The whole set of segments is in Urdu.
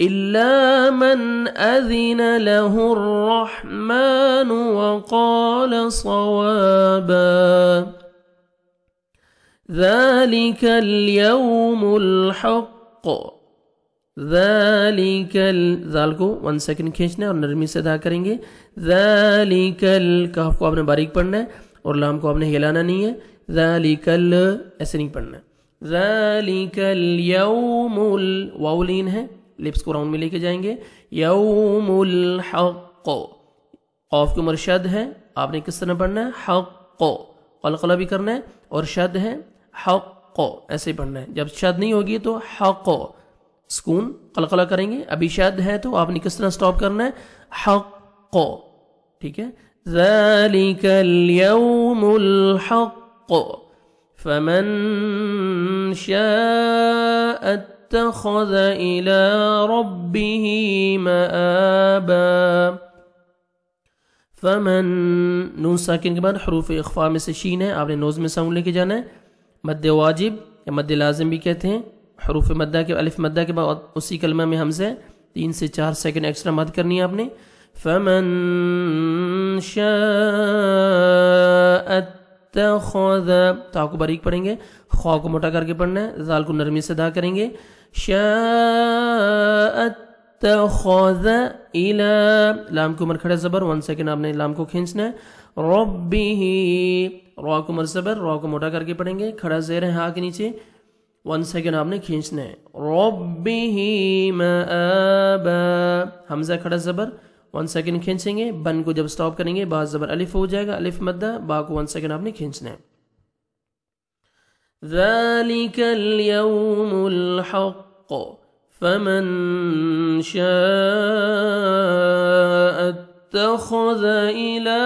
إلا من أذن له الرحمن وقال صوابا ذلك اليوم الحق ذلك ذال کو 1 سیکنڈ کھینچنا ہے اور نرمی سے ادا کریں گے. ذالک کاف کو آپ نے باریک پڑھنا ہے اور لام کو آپ نے ہلانا نہیں ہے. ذالک ایسے نہیں پڑھنا ہے. ذالک اليوم واولین ہے, لپس کو راؤنڈ میں لے کے جائیں گے. یوم الحق قاف کے عمر شد ہے, آپ نے کس طرح پڑھنا ہے؟ حق قلقلہ بھی کرنا ہے اور شد ہے حق ایسے ہی پڑھنا ہے. جب شد نہیں ہوگی تو حق سکون قلقلہ کریں گے. ابھی شد ہے تو آپ نے کس طرح سٹاپ کرنا ہے؟ حق. ٹھیک ہے. ذالک اليوم الحق فمن شاء اتخذ الى ربه مآبا. فمن نون ساکن کے بعد حروف اخفاء میں سے شین ہے, آپ نے نوز میں ساؤنڈ لے کے جانا ہے. مد واجب یا مد لازم بھی کہتے ہیں. حروف مدہ کے الف مدہ کے بعد اسی کلمہ میں حمزہ 3 سے 4 سیکنڈ ایکسٹرا مد کرنی ہے آپ نے. فمن شاء اتخذ تا کو باریک پڑھیں گے, خوا کو موٹا کر کے پڑھنا ہے, ذال کو نرمی سے ادا کریں گے. شاء اتخذ الى لام کو مر کھڑا زبر 1 سیکنڈ آپ نے لام کو کھینچنا ہے. ربه را کو مر زبر را کو موٹا کر کے پڑھیں گے, کھڑا زیر ہے ہا کے نیچے 1 سیکنڈ آپ نے کھینچنا ہے. ربه مآبا حمزہ کھڑا زبر 1 سیکنڈ کھینچیں گے. بن کو جب سٹاپ کریں گے با زبر الف ہو جائے گا, الف مدہ, با کو 1 سیکنڈ آپ نے کھینچنا ہے. ذالک اليوم الحق فمن شاء اتخذ الى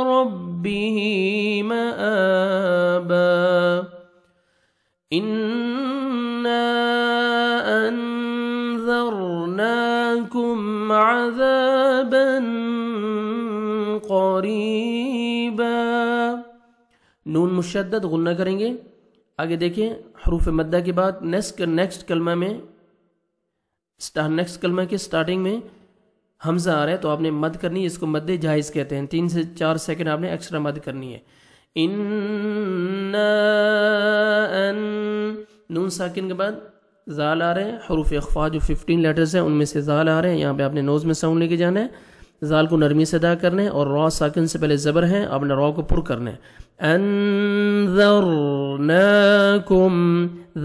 ربه مآبا. إنا أنذرناكم عذابا قريبا. نون مشدد غنہ کریں گے. آگے دیکھیں حروف مدہ کے بعد نیکسٹ کلمہ میں نیکسٹ کلمہ کے سٹارٹنگ میں حمزہ آ رہا ہے تو آپ نے مد کرنی ہے. اس کو مد جائز کہتے ہیں. 3 سے 4 سیکنڈ آپ نے ایکسٹرا مد کرنی ہے. نون ساکن کے بعد زال آ رہے ہیں. حروف اخفاء جو 15 لیٹرز ہیں ان میں سے زال آ رہے ہیں. یہاں پہ آپ نے نوز میں ساؤنڈ لے کے جانا ہے. زال کو نرمی سے ادا کرنا ہے اور را ساکن سے پہلے زبر ہے, آپ نے را کو پر کرنا ہے. انذرناکم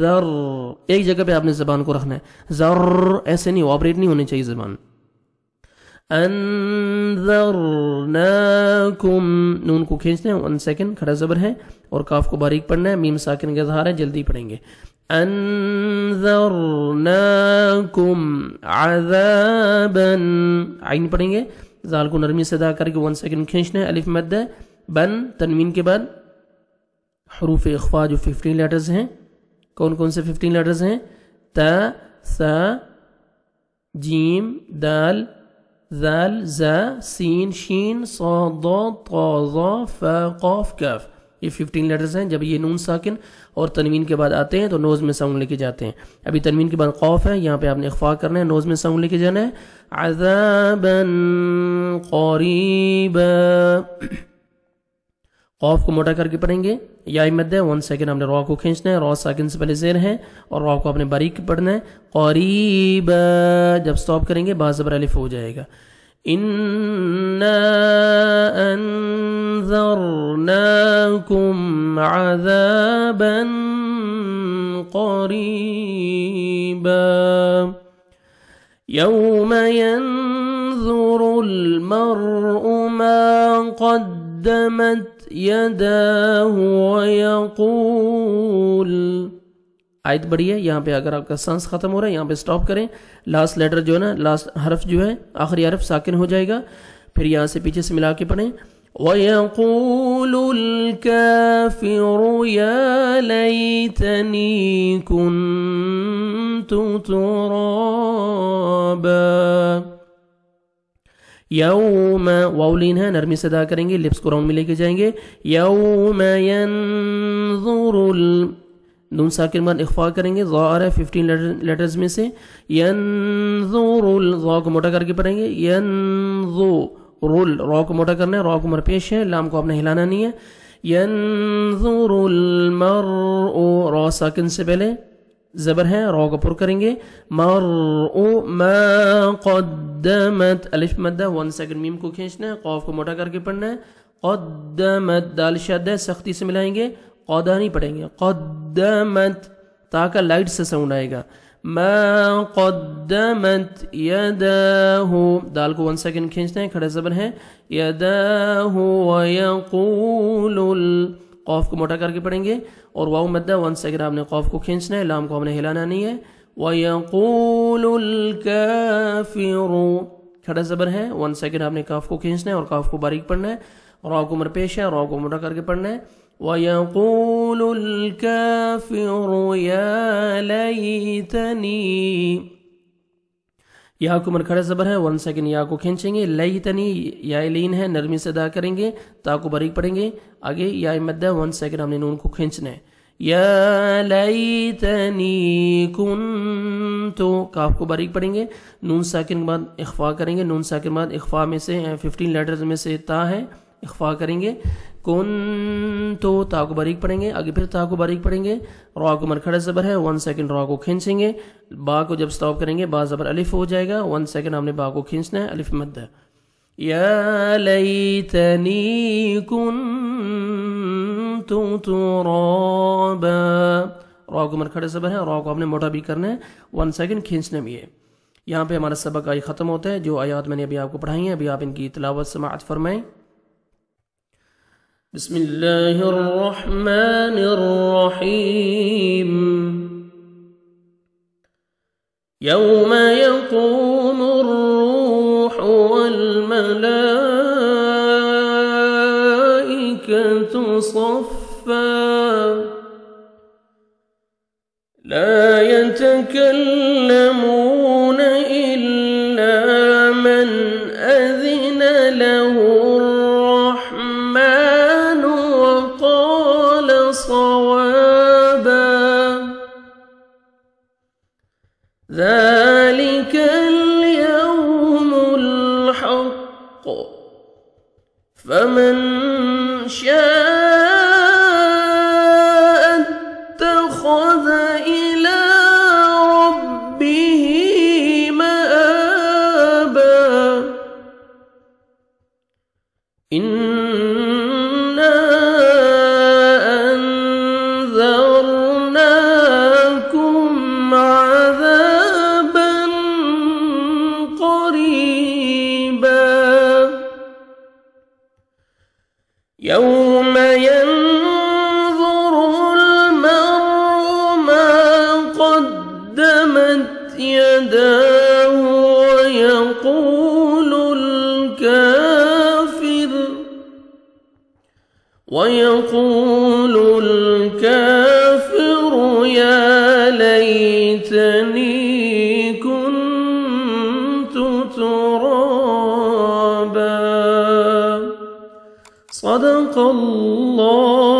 ذر ایک جگہ پہ آپ نے زبان کو رکھنا ہے. ذر ایسے نہیں, آپریٹ نہیں ہونی چاہیے زبان. انذرناکم نون کو کھینچنا ہے 1 سیکنڈ, کھڑا زبر ہے اور کاف کو باریک پڑھنا ہے. میم ساکن کا اظہار ہے, جلدی پڑھیں گے. انذرناکم عذابا عین پڑھیں گے. زال کو نرمی سے ادا کر کے 1 سیکنڈ کھینچنا ہے. الف مد ہے. بن تنوین کے بعد حروف اخفاء جو 15 لیٹرز ہیں, کون کون سے 15 لیٹرز ہیں؟ تا ثا جیم دال ذال زا سین شین صاد ضاد طا ظا فا قاف کاف. یہ 15 لیٹرز ہیں. جب یہ نون ساکن اور تنوین کے بعد آتے ہیں تو نوز میں ساؤنڈ لے کے جاتے ہیں. ابھی تنوین کے بعد قاف ہے, یہاں پہ آپ نے اخفاء کرنا ہے, نوز میں ساؤنڈ لے کے جانا ہے. عذابا قریبا قاف کو موٹا کر کے پڑھیں گے. یا مد ہے 1 سیکنڈ آپ نے را کو کھینچنا ہے. را ساکن سے پہلے زیر ہے اور را کو آپ نے باریک پڑھنا ہے. قریبا جب سٹاپ کریں گے با زبر الف ہو جائے گا. انا انذرناکم عذابا قریبا یوم ينظر المرء ما قدمت يداه ويقول. آیت بڑی ہے, یہاں پہ اگر آپ کا سانس ختم ہو رہا ہے یہاں پہ سٹاپ کریں. لاسٹ لیٹر جو ہے نا, لاسٹ حرف جو ہے آخری حرف ساکن ہو جائے گا. پھر یہاں سے پیچھے سے ملا کے پڑھیں. وَيَقُولُ الْكَافِرُ يَا لَيْتَنِي كُنْتُ تُرَابًا. یوم واولین ہے, نرمی سے ادا کریں گے, لپس کو راؤنڈ میں لے کے جائیں گے. یوم ينظر نون ساکن کے بعد اخفا کریں گے، ظا آ رہا ہے 15 لیٹرز میں سے، ینظر ظا کو موٹا کر کے پڑھیں گے، ینظر را کو موٹا کرنا ہے، را کو مرپیش ہے، لام کو آپ نے ہلانا نہیں ہے، ینظر المرء را ساکن سے پہلے زبر ہے، را کو پر کریں گے، مرء ما قدمت الف مدہ 1 سیکنڈ میم کو کھینچنا ہے، قاف کو موٹا کر کے پڑھنا ہے، قدمت دال شد ہے، سختی سے ملائیں گے، قودا نہیں پڑھیں گے، قدمت تا کا لائٹ سے ساؤنڈ آئے گا، ما قدمت یداہ دال کو 1 سیکنڈ کھینچنا ہے، کھڑا زبر ہے، یداہ ویقول قاف کو موٹا کر کے پڑھیں گے، اور واو مدہ 1 سیکنڈ آپ نے قاف کو کھینچنا ہے، لام کو ہم نے ہلانا نہیں ہے، ویقول الکافر کھڑا زبر ہے، 1 سیکنڈ آپ نے کاف کو کھینچنا ہے اور کاف کو باریک پڑھنا ہے، را کو مرپیش ہے، را کو موٹا کر کے پڑھنا ہے، وَيَقُولُ الْكَافِرُ يَا لَيْتَنِي یا کو مر کھڑا زبر ہے، 1 سیکنڈ یا کو کھینچیں گے، لیتنی یا لین ہے، نرمی سے ادا کریں گے، تا کو باریک پڑھیں گے، آگے یا مدہ 1 سیکنڈ ہم نے نون کو کھینچنا ہے، یا لیتنی کنتو کاف کو باریک پڑھیں گے، نون ساکن کے بعد اخفا کریں گے، نون ساکن کے بعد اخفا میں سے 15 لیٹرز میں سے تا ہے، اخفا کریں گے، کنتو تا کو باریک پڑھیں گے، آگے پھر تا کو باریک پڑھیں گے، را کو مرکھڑا زبر ہے، 1 سیکنڈ را کو کھینچیں گے، با کو جب سٹاپ کریں گے با زبر الف ہو جائے گا، 1 سیکنڈ ہم نے با کو کھینچنا ہے، الف مدہ، یا لیتنی کنتو ترابا را کو مرکھڑا زبر ہے، را کو ہم نے موٹا بھی کرنا ہے، 1 سیکنڈ کھینچنا بھی ہے۔ یہاں پہ ہمارا سبق آج ختم ہوتا ہے، جو آیات میں نے ابھی آپ کو پڑھائی ہیں ابھی آپ ان کی تلاوت سماعت فرمائیں۔ بسم اللہ الرحمن الرحیم یوم یقوم الروح والملائکۃ صفا لا يتكلمون إلا من أذن له الرحمن وقال صوابا ذلك اليوم الحق فمن شاء اتخذ إلى ربه مآبا إنا أنذرناكم عذابا قريبا يوم ينظر المرء ما قدمت يداه ويقول الكافر يا ليتني كنت ترابا صدق الله